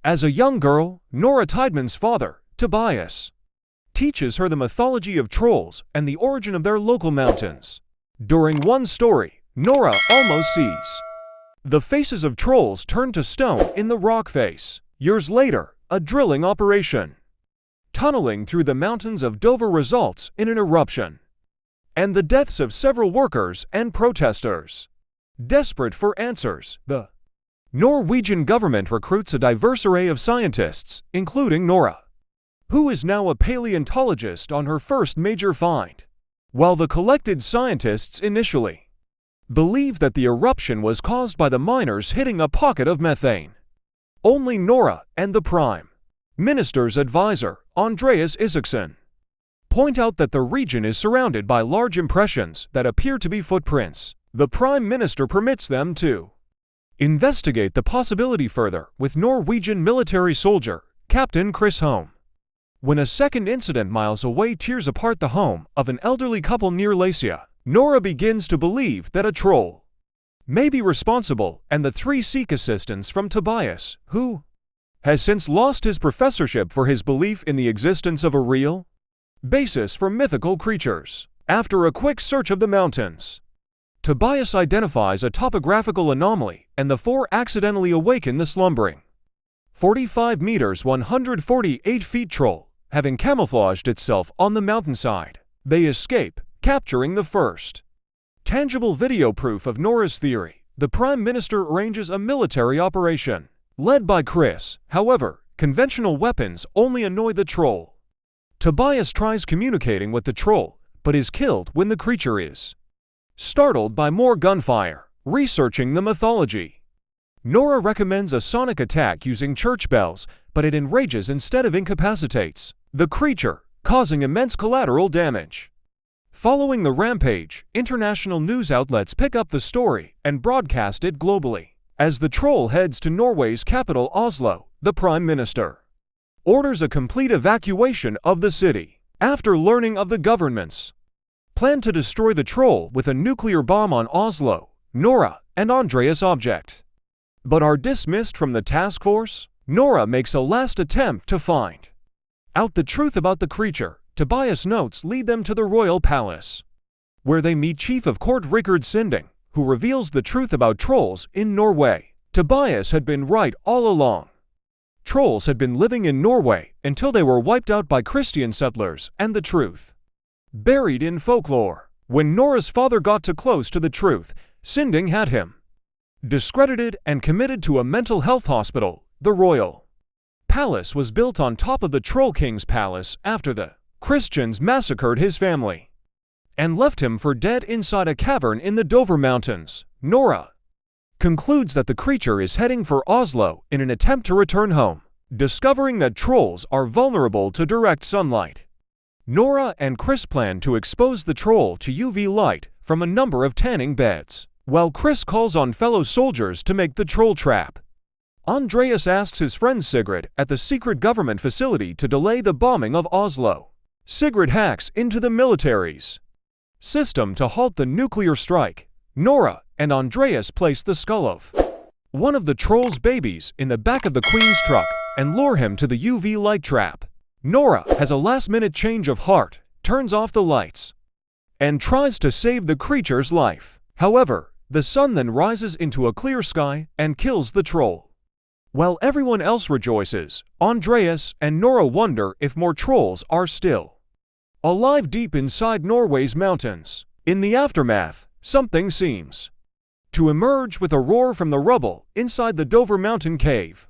As a young girl, Nora Tideman's father, Tobias, teaches her the mythology of trolls and the origin of their local mountains. During one story, Nora almost sees the faces of trolls turn to stone in the rock face. Years later, a drilling operation tunneling through the mountains of Dover results in an eruption, and the deaths of several workers and protesters. Desperate for answers, the Norwegian government recruits a diverse array of scientists, including Nora, who is now a paleontologist on her first major find. While the collected scientists initially believed that the eruption was caused by the miners hitting a pocket of methane, only Nora and the Prime Minister's advisor, Andreas Isaksson, point out that the region is surrounded by large impressions that appear to be footprints. The Prime Minister permits them to investigate the possibility further with Norwegian military soldier, Captain Chris Holm. When a second incident miles away tears apart the home of an elderly couple near Lacia, Nora begins to believe that a troll may be responsible, and the three seek assistance from Tobias, who has since lost his professorship for his belief in the existence of a real basis for mythical creatures. After a quick search of the mountains, Tobias identifies a topographical anomaly, and the four accidentally awaken the slumbering 45 meters 148 feet troll, having camouflaged itself on the mountainside. They escape, capturing the first tangible video proof of Nora's theory. The Prime Minister arranges a military operation led by Chris. However, conventional weapons only annoy the troll. Tobias tries communicating with the troll, but is killed when the creature is startled by more gunfire. Researching the mythology, Nora recommends a sonic attack using church bells, but it enrages instead of incapacitates the creature, causing immense collateral damage. Following the rampage, international news outlets pick up the story and broadcast it globally. As the troll heads to Norway's capital Oslo, the Prime Minister orders a complete evacuation of the city. After learning of the government's plan to destroy the troll with a nuclear bomb on Oslo, Nora and Andreas object, but are dismissed from the task force. Nora makes a last attempt to find out the truth about the creature. Tobias' notes lead them to the royal palace, where they meet Chief of Court Rikard Sinding, who reveals the truth about trolls in Norway. Tobias had been right all along. Trolls had been living in Norway until they were wiped out by Christian settlers, and the truth buried in folklore. When Nora's father got too close to the truth, Sinding had him discredited and committed to a mental health hospital. The royal palace was built on top of the Troll King's palace after the Christians massacred his family and left him for dead inside a cavern in the Dover Mountains. Nora concludes that the creature is heading for Oslo in an attempt to return home. Discovering that trolls are vulnerable to direct sunlight, Nora and Chris plan to expose the troll to UV light from a number of tanning beds, while Chris calls on fellow soldiers to make the troll trap. Andreas asks his friend Sigrid at the secret government facility to delay the bombing of Oslo. Sigrid hacks into the military's system to halt the nuclear strike. Nora and Andreas place the skull of one of the troll's babies in the back of the Queen's truck and lure him to the UV light trap. Nora has a last-minute change of heart, turns off the lights, and tries to save the creature's life. However, the sun then rises into a clear sky and kills the troll. While everyone else rejoices, Andreas and Nora wonder if more trolls are still alive deep inside Norway's mountains. In the aftermath, something seems to emerge with a roar from the rubble inside the Dover Mountain cave.